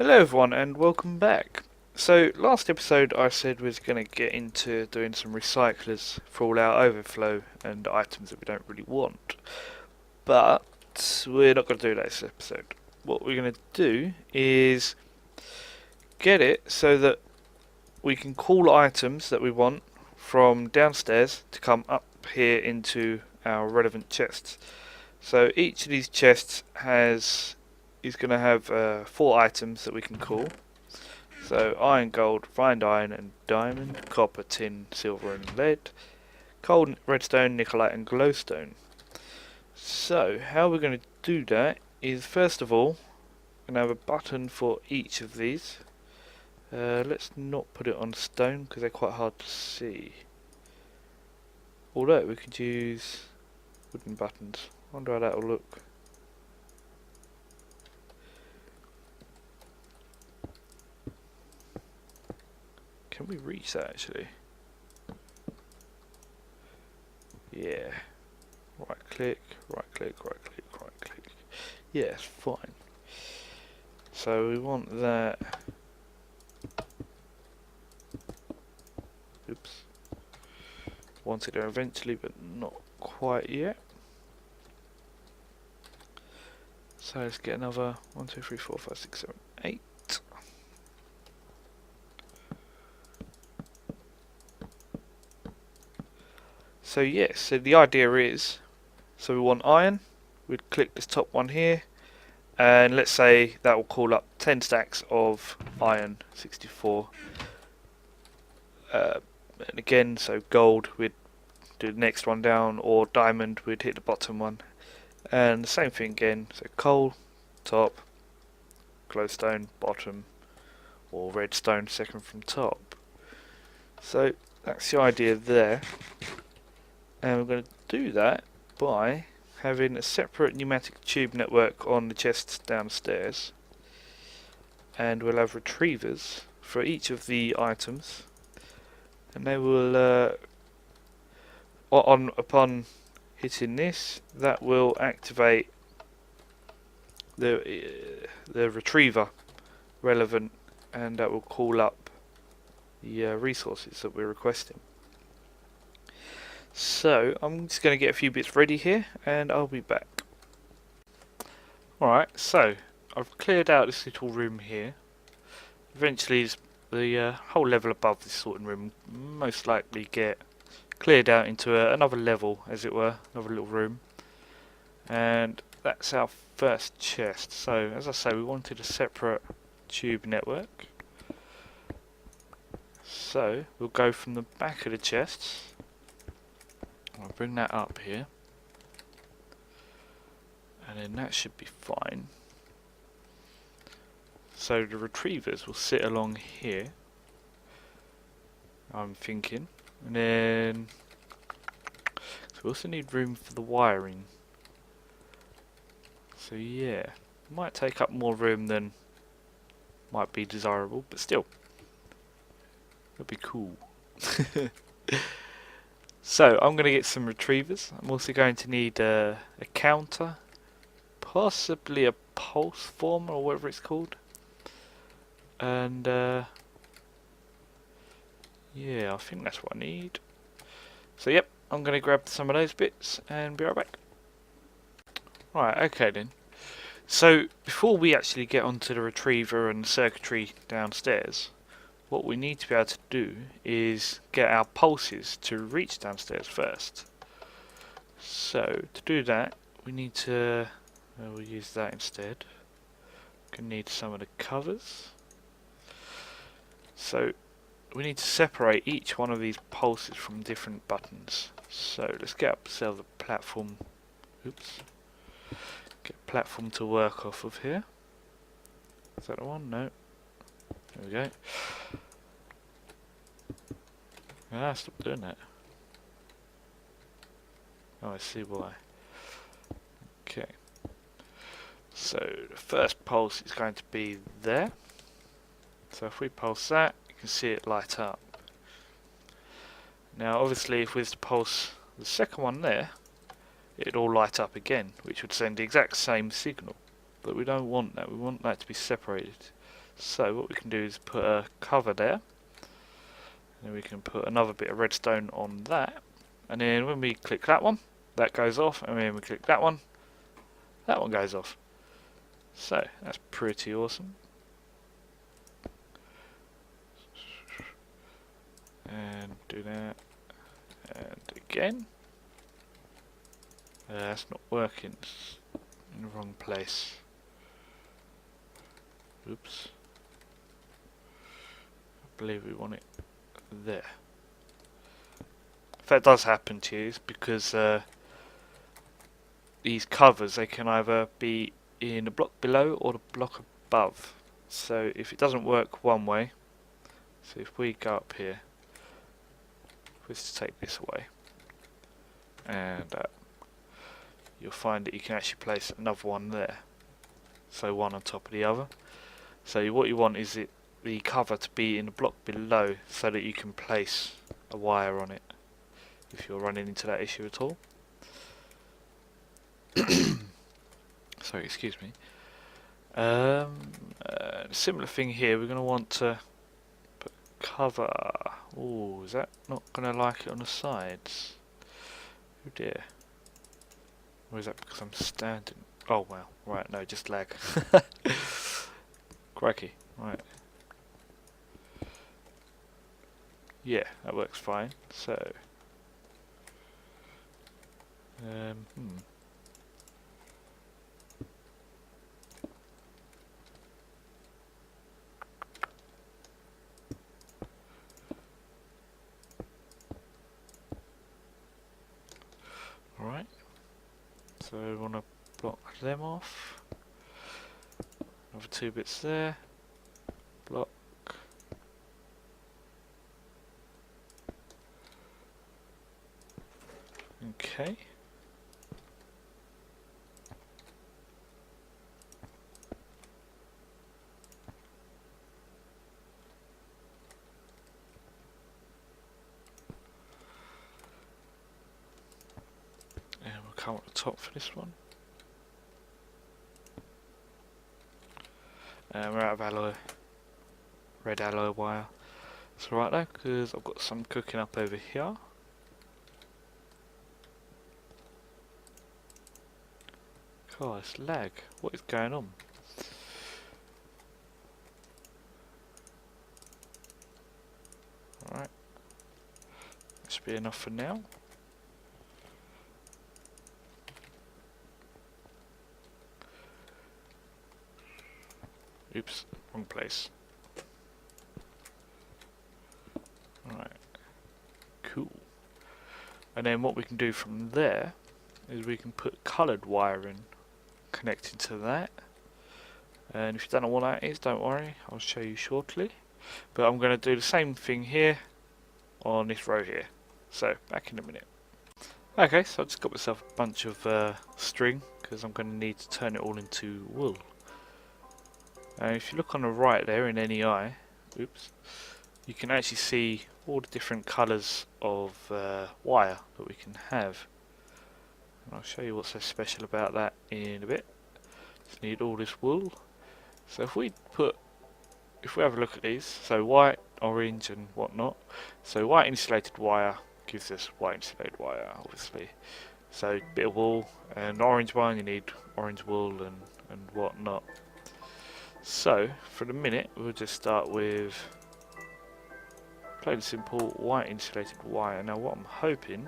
Hello everyone and welcome back. So last episode I said we was going to get into doing some recyclers for all our overflow and items that we don't really want. But we're not going to do that this episode. What we're going to do is get it so that we can call items that we want from downstairs to come up here into our relevant chests. So each of these chests is going to have 4 items that we can call. So iron, gold, refined iron and diamond, copper, tin, silver and lead, coal, redstone, nickelite and glowstone. So how we're going to do that is first of all we're going to have a button for each of these. Let's not put it on stone because they're quite hard to see. Although we could use wooden buttons. I wonder how that will look. Can we reach that actually? Yeah. Right click, right click, right click, right click. Yes, fine. So we want that. Oops. Want it there eventually, but not quite yet. So let's get another 1, 2, 3, 4, 5, 6, 7, 8. So yes, so the idea is, so we want iron, we'd click this top one here, and let's say that will call up 10 stacks of iron 64. And again, so gold, we'd do the next one down, or diamond, we'd hit the bottom one. And the same thing again, so coal, top, glowstone, bottom, or redstone, second from top. So that's the idea there. And we're going to do that by having a separate pneumatic tube network on the chests downstairs, and we'll have retrievers for each of the items, and they will upon hitting this, that will activate the retriever relevant, and that will call up the resources that we're requesting. So I'm just going to get a few bits ready here and I'll be back. Alright, so I've cleared out this little room here. Eventually the whole level above this sorting room most likely get cleared out into another level, as it were, another little room. And that's our first chest. So as I say, we wanted a separate tube network. So we'll go from the back of the chests. I'll bring that up here, and then that should be fine. So the retrievers will sit along here, I'm thinking, and then so we also need room for the wiring. So yeah, might take up more room than might be desirable, but still, that'd be cool. So I'm going to get some retrievers. I'm also going to need a counter, possibly a pulse former or whatever it's called, and yeah, I think that's what I need. So yep, I'm going to grab some of those bits and be right back. Right, okay then. So before we actually get onto the retriever and circuitry downstairs, what we need to be able to do is get our pulses to reach downstairs first. So to do that, we need to, we'll use that instead. We're going to need some of the covers. So we need to separate each one of these pulses from different buttons. So let's get ourselves a platform. Oops. Get a platform to work off of here. Is that the one? No. There we go. Ah, stop doing that. Oh, I see why. Okay. So the first pulse is going to be there. So if we pulse that, you can see it light up. Now obviously if we was to pulse the second one there, it'd all light up again, which would send the exact same signal. But we don't want that, we want that to be separated. So what we can do is put a cover there, and we can put another bit of redstone on that, and then when we click that one, that goes off, and when we click that one goes off. So that's pretty awesome. And do that, and again. That's not working, it's in the wrong place. Oops. I believe we want it there. If that does happen to you, it's because these covers, they can either be in the block below or the block above. So if it doesn't work one way, so if we go up here, let's take this away, and you'll find that you can actually place another one there, so one on top of the other. So what you want is the cover to be in the block below, so that you can place a wire on it if you're running into that issue at all. Sorry, excuse me. Similar thing here, we're going to want to put cover. Oh, is that not going to like it on the sides? Oh dear. Or is that because I'm standing? Oh wow, right, no, just lag. Crikey, right. Yeah, that works fine. So, Alright, so we want to block them off. Another two bits there. Block. Okay. And we'll come up the top for this one. And we're out of alloy. Red alloy wire. It's alright though, because I've got some cooking up over here. God, it's lag. What is going on? Alright. That should be enough for now. Oops, wrong place. Alright. Cool. And then what we can do from there is we can put coloured wire in, connected to that. And if you don't know what that is, don't worry, I'll show you shortly. But I'm going to do the same thing here on this row here. So, back in a minute. Okay, so I just got myself a bunch of string, because I'm going to need to turn it all into wool. And if you look on the right there in any eye, oops, you can actually see all the different colours of wire that we can have. And I'll show you what's so special about that in a bit. Just need all this wool. So if we have a look at these, so white, orange and whatnot. So white insulated wire gives us white insulated wire, obviously. So a bit of wool, and orange one you need orange wool and whatnot. So for the minute we'll just start with plain and simple white insulated wire. Now what I'm hoping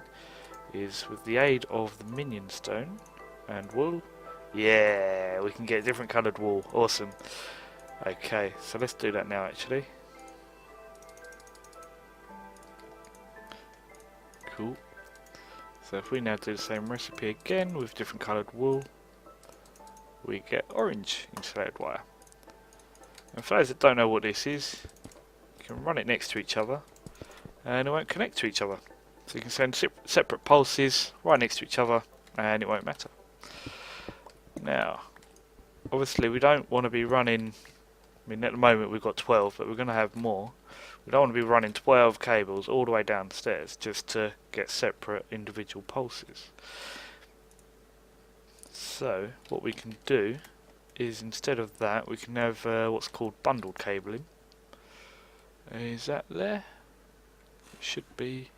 is with the aid of the minion stone and wool, yeah, we can get different coloured wool. Awesome. Okay, so let's do that now actually. Cool. So if we now do the same recipe again with different coloured wool, we get orange insulated wire. And for those that don't know what this is, you can run it next to each other and it won't connect to each other. So you can send separate pulses right next to each other and it won't matter. Now, obviously we don't want to be running, I mean at the moment we've got 12, but we're going to have more. We don't want to be running 12 cables all the way downstairs just to get separate individual pulses. So what we can do is instead of that we can have what's called bundled cabling. Is that there? It should be.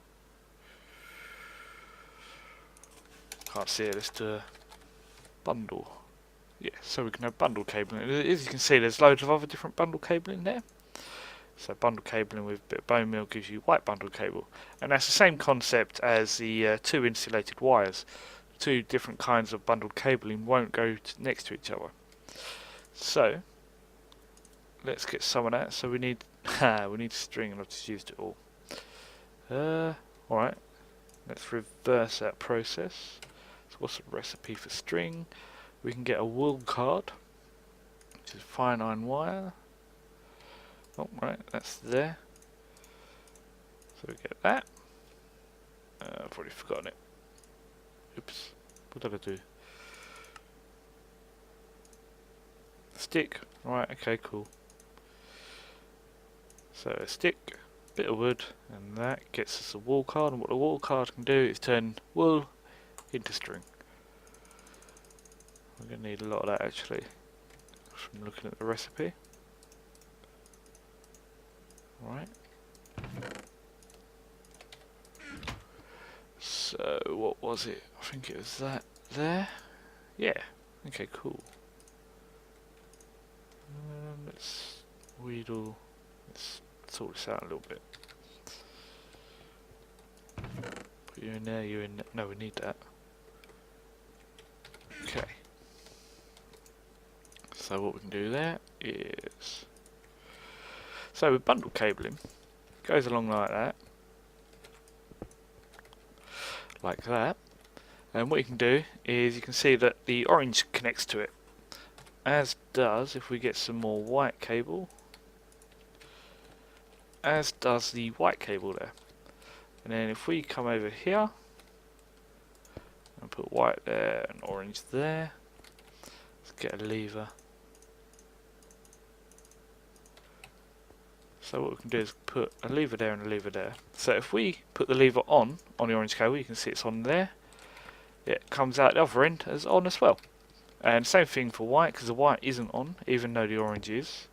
Can't see it. Let's do a bundle. Yeah, so we can have bundle cabling. As you can see, there's loads of other different bundle cabling there. So bundle cabling with a bit of bone meal gives you white bundle cable, and that's the same concept as the two insulated wires. Two different kinds of bundled cabling won't go next to each other. So let's get some of that. So we need we need string, and I've just used it all. Alright, let's reverse that process. So what's the recipe for string? We can get a wool card, which is fine iron wire. Oh, right, that's there. So we get that. I've already forgotten it. Oops, what did I do? Stick. Right, okay, cool. So a stick, bit of wood, and that gets us a wool card. And what the wool card can do is turn wool into string. We're going to need a lot of that actually, from looking at the recipe. Right. So what was it? I think it was that there. Yeah. Okay, cool. Let's wheedle. Let's sort this out a little bit. Put you in there. You in there. No, we need that. Okay. So what we can do there is, so with bundle cabling, goes along like that, and what you can do is you can see that the orange connects to it, as does, if we get some more white cable, as does the white cable there. And then if we come over here and put white there and orange there, let's get a lever. So what we can do is put a lever there and a lever there. So if we put the lever on the orange cable, you can see it's on there. It comes out the other end as on as well. And same thing for white, because the white isn't on, even though the orange is.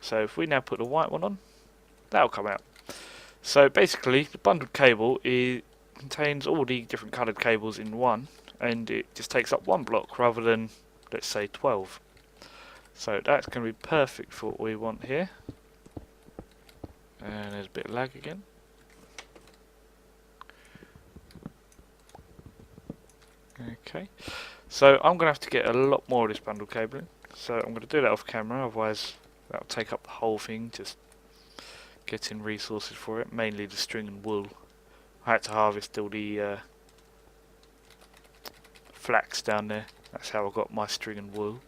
So if we now put the white one on, that'll come out. So basically, the bundled cable contains all the different coloured cables in one, and it just takes up one block rather than, let's say, 12. So that's going to be perfect for what we want here. And there's a bit of lag again. Okay, so I'm going to have to get a lot more of this bundle cabling. So I'm going to do that off camera, otherwise that'll take up the whole thing, just getting resources for it, mainly the string and wool. I had to harvest all the flax down there. That's how I got my string and wool.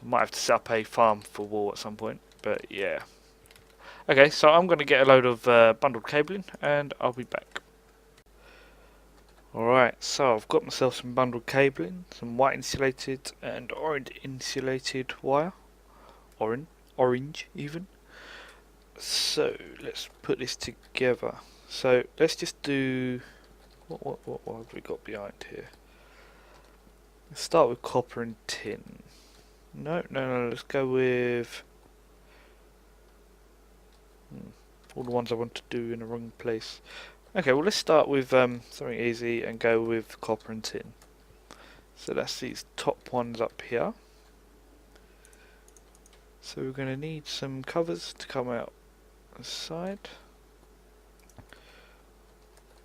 I might have to set up a farm for wool at some point, but yeah. Okay, so I'm going to get a load of bundled cabling and I'll be back. Alright, so I've got myself some bundled cabling, some white insulated and orange insulated wire. Orange even. So let's put this together. So let's just do, what have we got behind here? Let's start with copper and tin. No, let's go with all the ones I want to do in the wrong place. Okay, well let's start with something easy and go with copper and tin. So that's these top ones up here. So we're going to need some covers to come out the side.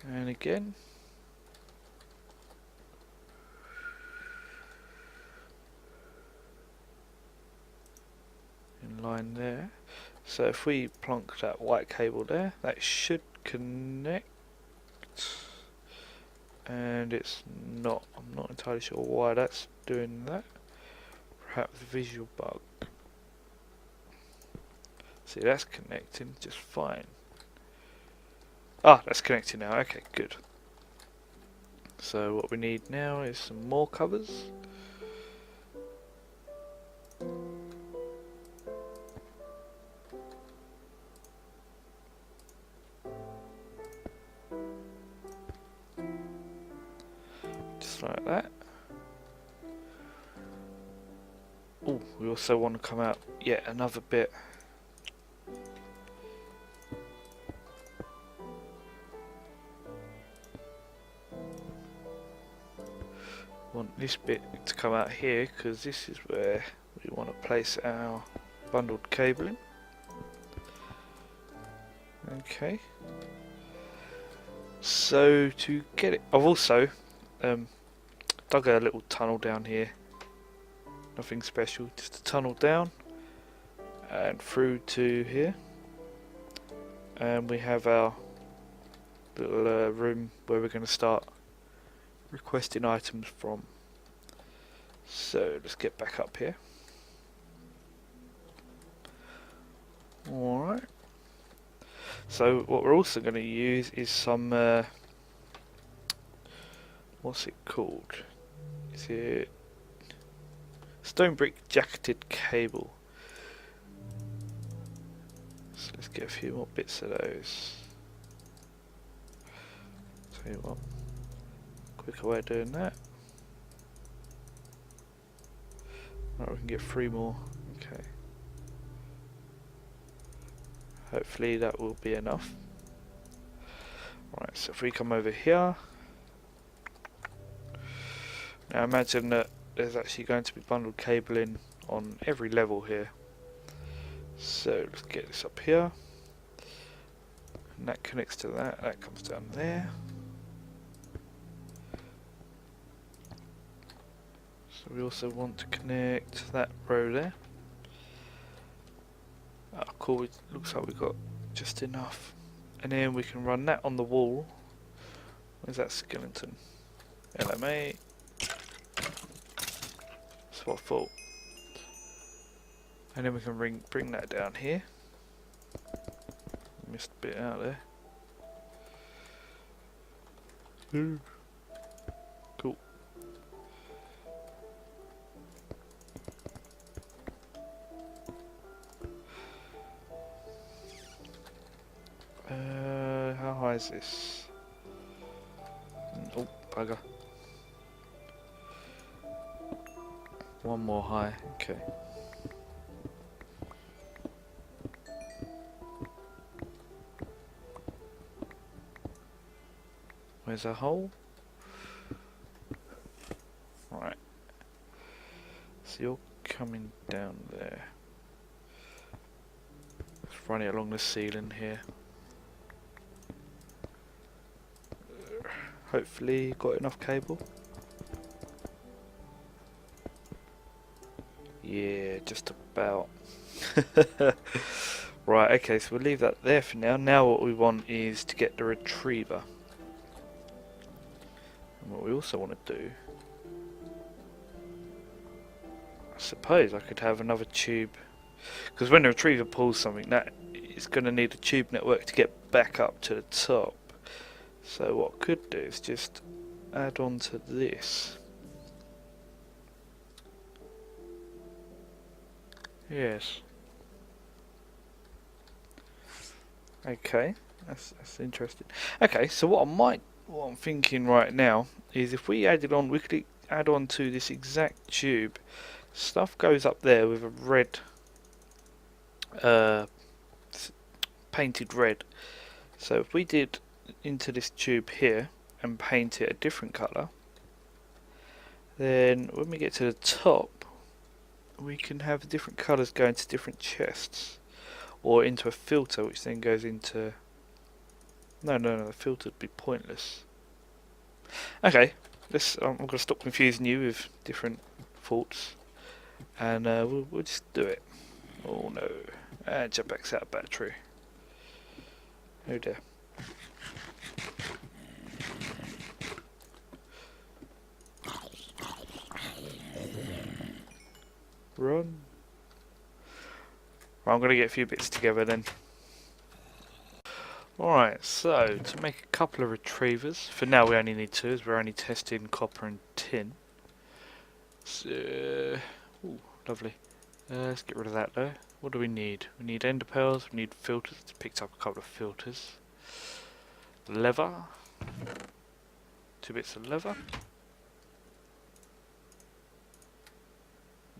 And again. In line there. So if we plonk that white cable there, that should connect. And it's not. I'm not entirely sure why that's doing that. Perhaps visual bug. See, that's connecting just fine. Ah, that's connecting now. Okay, good. So what we need now is some more covers. Just like that. Oh, we also want to come out yet another bit. Want this bit to come out here because this is where we want to place our bundled cabling. Okay. So to get it, I've also dug a little tunnel down here. Nothing special, just a tunnel down and through to here. And we have our little room where we're going to start requesting items from. So let's get back up here. Alright. So what we're also going to use is some what's it called? Is it stone brick jacketed cable? So let's get a few more bits of those. Tell you what, quicker way of doing that. Right, we can get 3 more. Okay. Hopefully that will be enough. Right, so if we come over here. Now imagine that there's actually going to be bundled cabling on every level here. So let's get this up here. And that connects to that, that comes down there. So we also want to connect that row there. Oh cool, it looks like we've got just enough. And then we can run that on the wall. Where's that skeleton? LMA. That's what I thought. And then we can bring that down here. Missed a bit out there. Cool. How high is this? Oh, bugger. One more high, okay. Where's our hole? Right. So you're coming down there. Let's run it along the ceiling here. Hopefully got enough cable. Yeah, just about. Right, okay, so we'll leave that there for now. Now what we want is to get the retriever. And what we also want to do, I suppose I could have another tube, because when the retriever pulls something, that is going to need a tube network to get back up to the top. So what I could do is just add on to this. Yes. Okay, that's interesting. Okay, so what I'm thinking right now is if we added on, we could add on to this exact tube. Stuff goes up there with a red, painted red. So if we did into this tube here and paint it a different colour, then when we get to the top, we can have different colours going to different chests, or into a filter, which then goes into. No, the filter would be pointless. Okay, I'm going to stop confusing you with different thoughts, and we'll just do it. Oh no, and jetpack's out of battery. Oh dear. Run. Right, I'm going to get a few bits together then. Alright, so to make a couple of retrievers, for now we only need 2 as we're only testing copper and tin. So, ooh, lovely. Let's get rid of that though. What do we need? We need ender pearls, we need filters. Picked up a couple of filters. Leather. 2 bits of leather.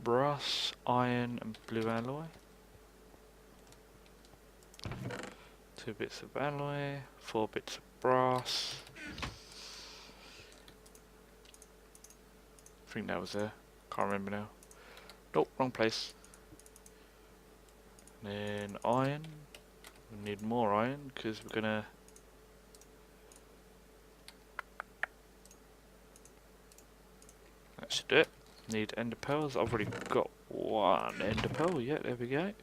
brass, iron and blue alloy. 2 bits of alloy, 4 bits of brass. I think that was there. Can't remember now. Nope, wrong place. And then iron. We need more iron because we're gonna. That should do it. Need ender pearls. I've already got 1 ender pearl. Yeah, there we go. Right,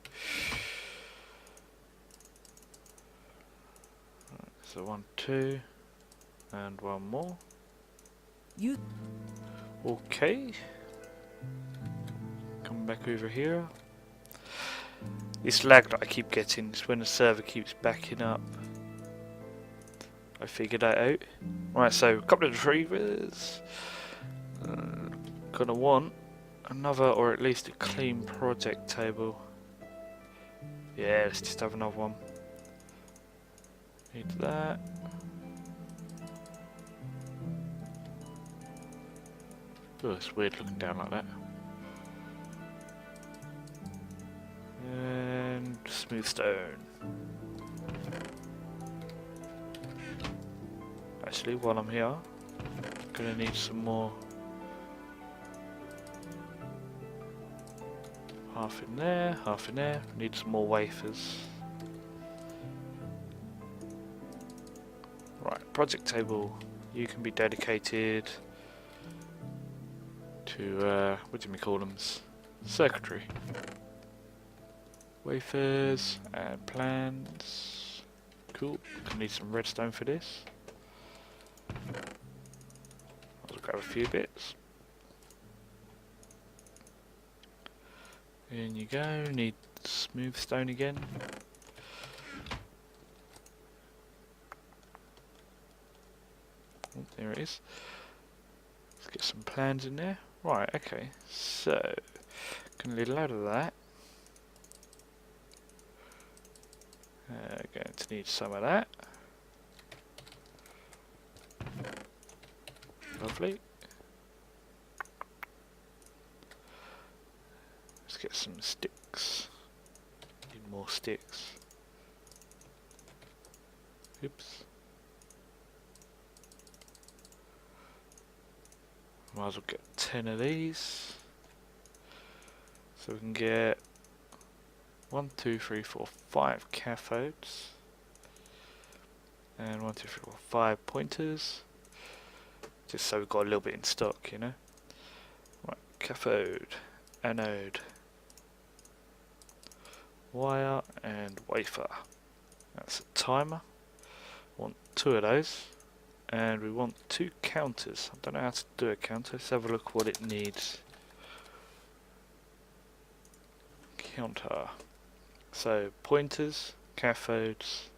so 1, 2, and 1 more. Okay. Come back over here. This lag that I keep getting is when the server keeps backing up. I figured that out. Right, so a couple of retrievers. Gonna want another, or at least a clean project table. Yeah, let's just have another one. Need that. Oh, it's weird looking down like that. And smooth stone. Actually, while I'm here, I'm gonna need some more. Half in there, half in there. Need some more wafers. Right, project table. You can be dedicated to, what do we call them? Circuitry. Wafers and plans. Cool. Gonna need some redstone for this. I'll grab a few bits. In you go. Need smooth stone again. Oh, there it is. Let's get some plans in there. Right, okay. So, gonna need a load of that. Going to need some of that. Lovely. Let's get some sticks. Need more sticks. Oops. Might as well get 10 of these. So we can get 1, 2, 3, 4, 5 cathodes. And 1, 2, 3, 4, 5 pointers. Just so we've got a little bit in stock, you know. Right, cathode, anode, wire and wafer. That's a timer. Want 2 of those. And we want 2 counters. I don't know how to do a counter. Let's have a look what it needs. Counter. So pointers, cathodes.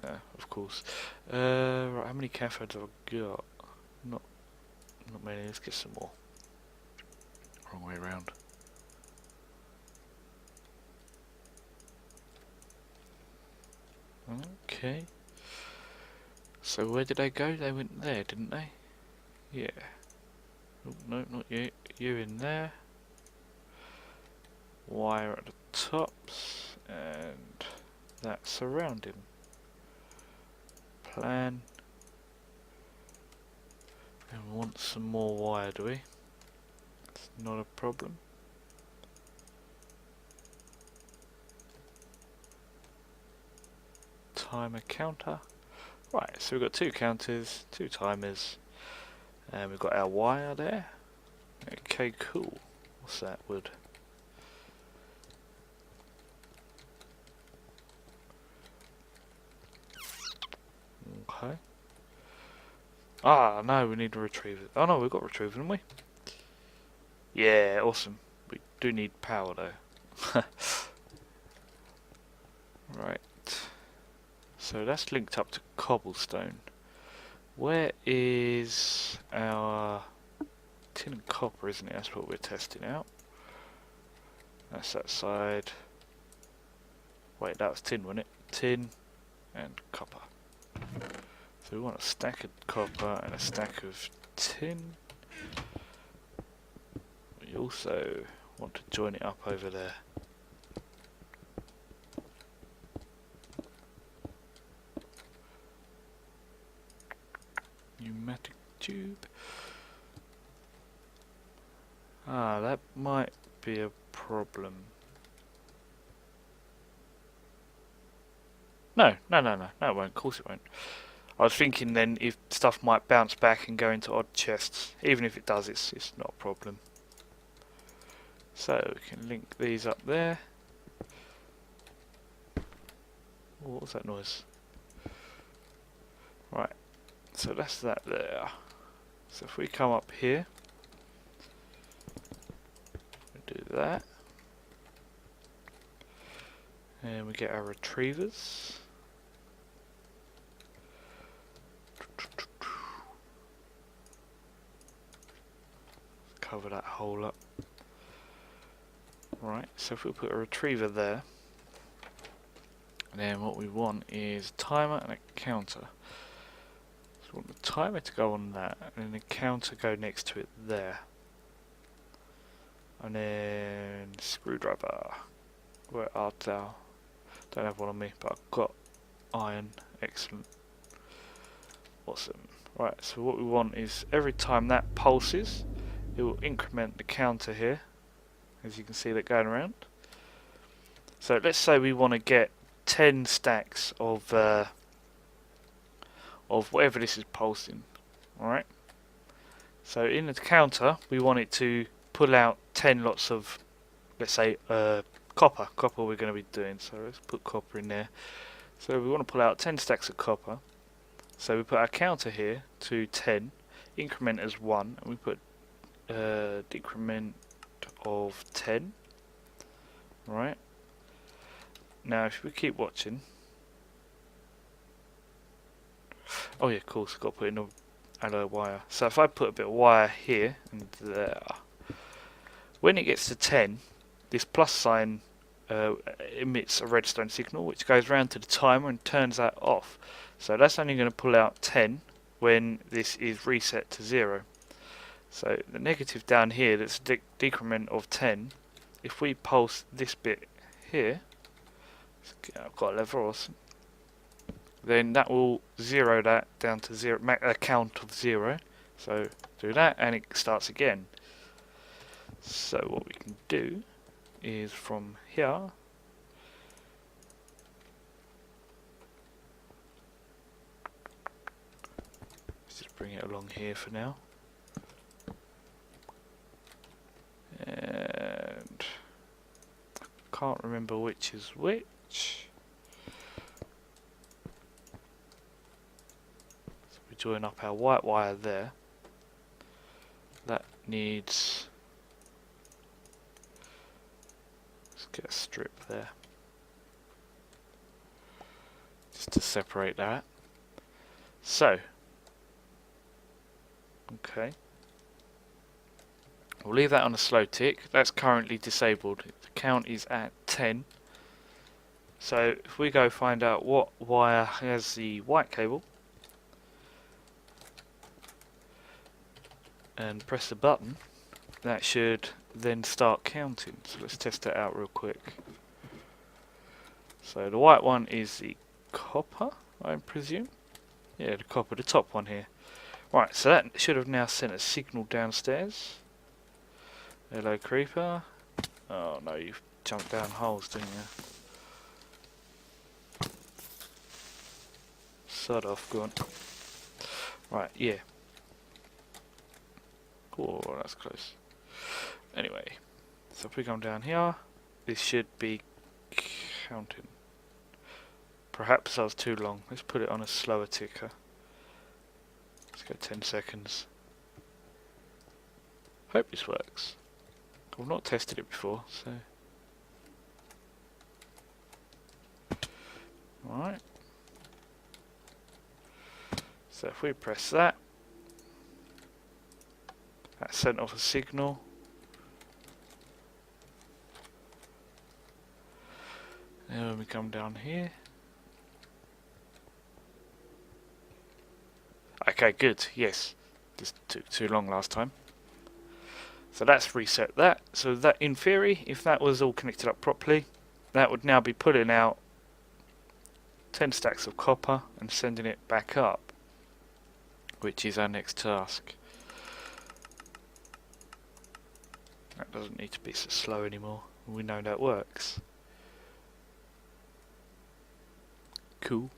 Of course. Right, how many cathodes have I got? Not many. Let's get some more. Wrong way around. Okay. So where did they go? They went there, didn't they? Yeah. Oh, no, not you. You in there. Wire at the tops, and that surrounding. Plan. And we want some more wire, do we? It's not a problem. Timer counter. Right, so we've got 2 counters, 2 timers, and we've got our wire there. Okay, cool. What's that? Wood. Okay. Ah, no, we need to retrieve it. Oh no, we've got retriever, haven't we? Yeah, awesome. We do need power though. Right. So that's linked up to cobblestone. Where is our tin and copper, isn't it? That's what we're testing out. That's that side. Wait, that was tin, wasn't it? Tin and copper. So we want a stack of copper and a stack of tin. also want to join it up over there. Pneumatic tube. Ah, that might be a problem. No, it won't. Of course it won't. I was thinking then if stuff might bounce back and go into odd chests. Even if it does, it's not a problem. So we can link these up there. Oh, what was that noise? Right, so that's that there. So if we come up here, we do that, and we get our retrievers. Cover that hole up. Right, so if we put a retriever there, then what we want is a timer and a counter. So we want the timer to go on that, and then the counter go next to it there. And then screwdriver. Where art thou? Don't have one on me, but I've got iron. Excellent. Awesome. Right, so what we want is every time that pulses, it will increment the counter here, as you can see that going around. So let's say we want to get 10 stacks of whatever this is pulsing. Alright. So in the counter, we want it to pull out 10 lots of, let's say, copper. Copper we're going to be doing, so let's put copper in there. So we want to pull out 10 stacks of copper. So we put our counter here to 10, increment as 1, and we put decrement of 10. Right. Now if we keep watching, oh yeah, of course, I've got to put in a alloy wire. So if I put a bit of wire here and there, when it gets to 10, this plus sign emits a redstone signal which goes round to the timer and turns that off. So that's only going to pull out 10 when this is reset to 0. So the negative down here, that's a decrement of 10. If we pulse this bit here, I've got a lever, awesome. Then that will zero that down to 0, make a count of 0. So do that and it starts again. So what we can do is from here, let's just bring it along here for now. And can't remember which is which. So we join up our white wire there. That needs, let's get a strip there just to separate that. So okay, we'll leave that on a slow tick. That's currently disabled. The count is at 10. So if we go find out what wire has the white cable and press the button, that should then start counting. So let's test that out real quick. So the white one is the copper, I presume. Yeah, the copper, the top one here. Right, so that should have now sent a signal downstairs. Hello, creeper. Oh no, you've jumped down holes, didn't you? Sod off, go on. Right, yeah. Oh, that's close. Anyway, so if we come down here, this should be counting. Perhaps I was too long. Let's put it on a slower ticker. Let's go 10 seconds. Hope this works. I've not tested it before, so. Alright. So if we press that, that sent off a signal. And when we come down here. Okay, good, yes. Just took too long last time. So that's reset that. So that, in theory, if that was all connected up properly, that would now be pulling out 10 stacks of copper and sending it back up, which is our next task. That doesn't need to be so slow anymore. We know that works. Cool.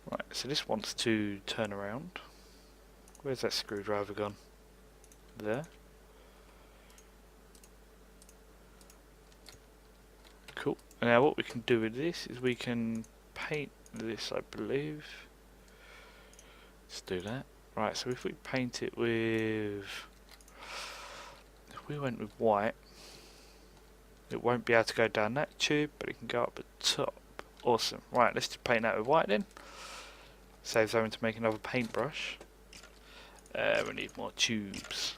Right, so this wants to turn around. Where's that screwdriver gone? There. Cool. Now what we can do with this is we can paint this, I believe. Let's do that. Right, so if we paint it with... If we went with white, it won't be able to go down that tube, but it can go up the top. Awesome. Right, let's just paint that with white then. Saves having to make another paintbrush. We need more tubes.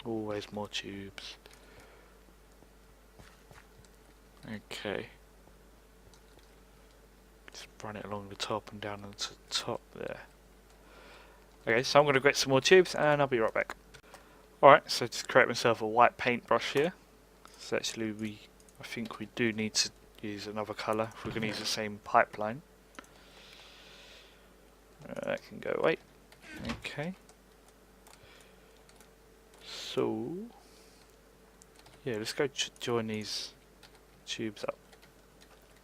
Always more tubes. Okay. Just run it along the top and down onto the top there. Okay, so I'm going to get some more tubes and I'll be right back. Alright, so just create myself a white paintbrush here. So actually I think we do need to use another colour if we're going to use the same pipeline. That can go away. Okay. So, yeah, let's go join these tubes up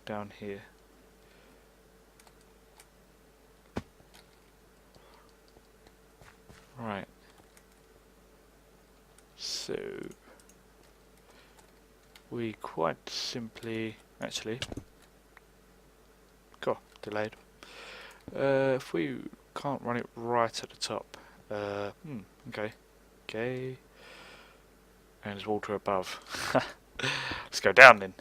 down here. Right. So we quite simply, actually, delayed. If we can't run it right at the top, okay, and there's water above. Let's go down then.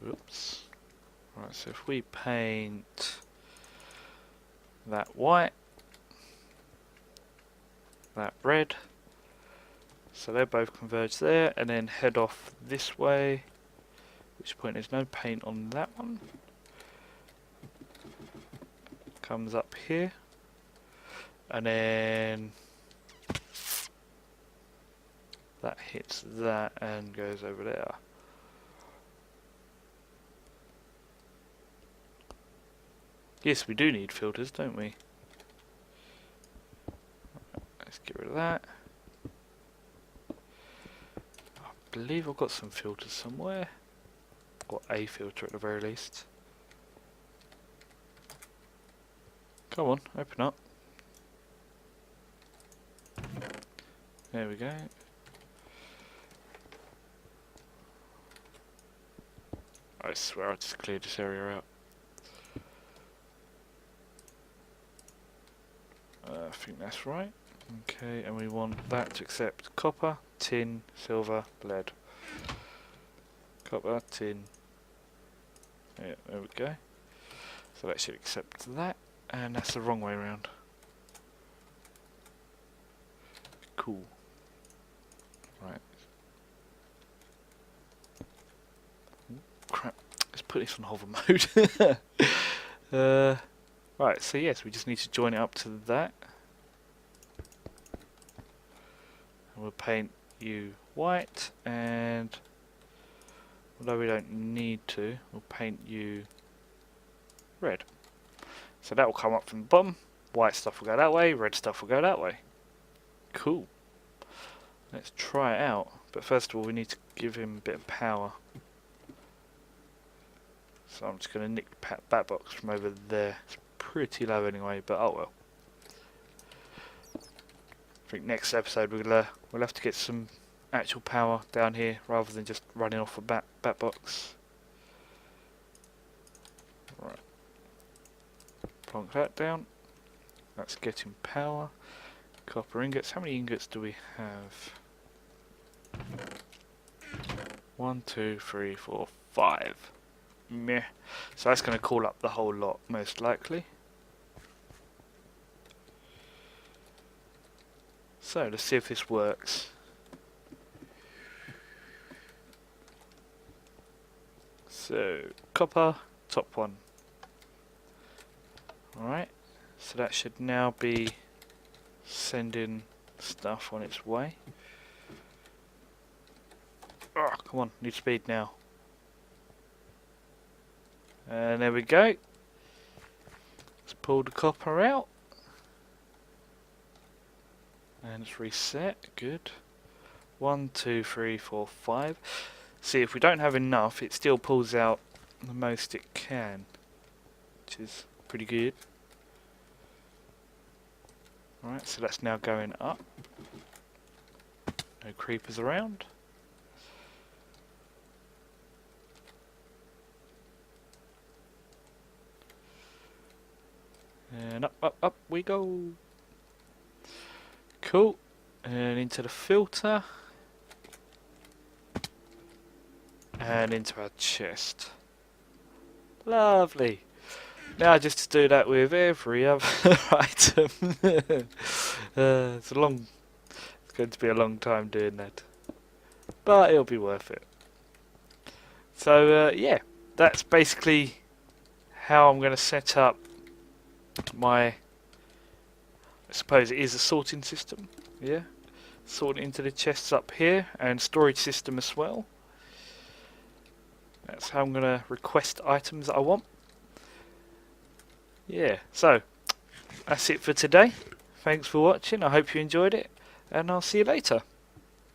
Oops. Right, so if we paint that white, that red, so they both converge there, and then head off this way, at which point there's no paint on that one. Comes up here, and then that hits that and goes over there. Yes, we do need filters, don't we? Let's get rid of that. I believe I've got some filters somewhere. Or a filter at the very least. Come on, open up. There we go. I swear I just cleared this area out. I think that's right. Okay, and we want that to accept copper, tin, silver, lead. Copper, tin. Yeah, there we go. So that should accept that, and that's the wrong way around. Cool. Right. Ooh, crap. Let's put this on hover mode. Right, so yes, we just need to join it up to that. And we'll paint you white, and although we don't need to, we'll paint you red. So that will come up from the bottom. White stuff will go that way, red stuff will go that way. Cool. Let's try it out. But first of all, we need to give him a bit of power. So I'm just going to nick that box from over there. It's pretty low anyway, but oh well. I think next episode we'll have to get some actual power down here rather than just running off a bat box. Right. Plonk that down. That's getting power. Copper ingots. How many ingots do we have? 1, 2, 3, 4, 5. Meh. So that's going to call up the whole lot, most likely. So let's see if this works. So copper, top one. Alright, so that should now be sending stuff on its way. Oh, come on, need speed now. And there we go. Let's pull the copper out. And it's reset, good. 1, 2, 3, 4, 5. See, if we don't have enough, it still pulls out the most it can, which is pretty good. Alright, so that's now going up. No creepers around. And up, up, up we go. Cool. And into the filter. And into our chest. Lovely. Now just to do that with every other item. It's going to be a long time doing that. But it'll be worth it. So yeah, that's basically how I'm going to set up my, I suppose it is a sorting system. Yeah. Sort it into the chests up here, and storage system as well. That's how I'm going to request items that I want. Yeah, so that's it for today. Thanks for watching. I hope you enjoyed it, and I'll see you later.